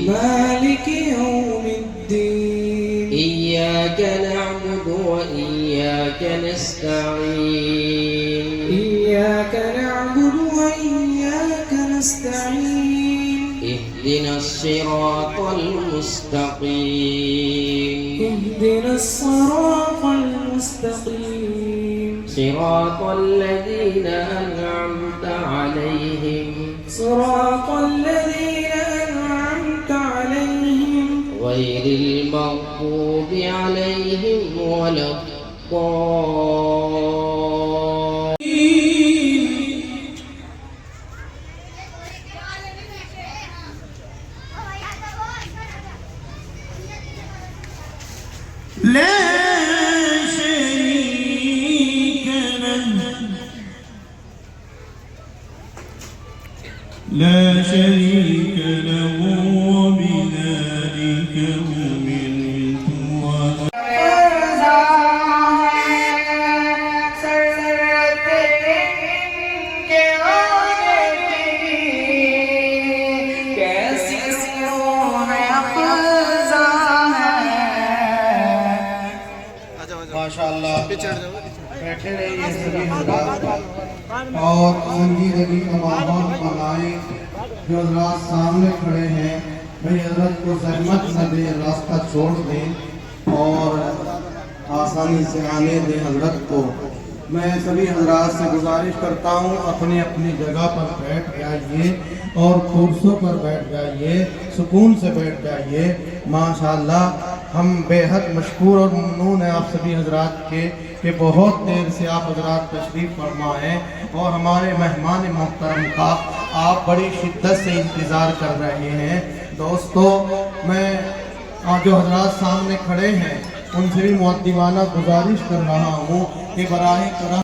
مالك يوم الدين إياك نعبد وإياك نستعين إياك نعبد وإياك نستعين اهدنا الصراط المستقيم اهدنا الصراط المستقيم صراط الذين أنعمت عليهم صراط الذين أنعمت عليهم غير المغضوب عليهم ولا الضالين. لا شريك له لا شريك له وبذلك أمرت وأنا ماشاءاللہ بیٹھے رہیے سبھی حضرات اور سنجیدگی کا ماحول بنائیں. جو حضرات سامنے کھڑے ہیں بھئی حضرت کو زحمت نہ دیں, راستہ چھوڑ دیں اور آسانی سے آنے دیں حضرت کو. میں سبھی حضرات سے گزارش کرتا ہوں اپنی اپنی جگہ پر بیٹھ جائیے اور کرسیوں پر بیٹھ جائیے, سکون سے بیٹھ جائیے. ماشاءاللہ ہم بے حد مشکور اور ممنون ہیں آپ سبھی حضرات کے کہ بہت دیر سے آپ حضرات تشریف فرما ہیں اور ہمارے مہمان محترم کا آپ بڑی شدت سے انتظار کر رہے ہیں. دوستو میں جو حضرات سامنے کھڑے ہیں ان سے بھی مؤدبانہ گزارش کر رہا ہوں کہ براہ کرم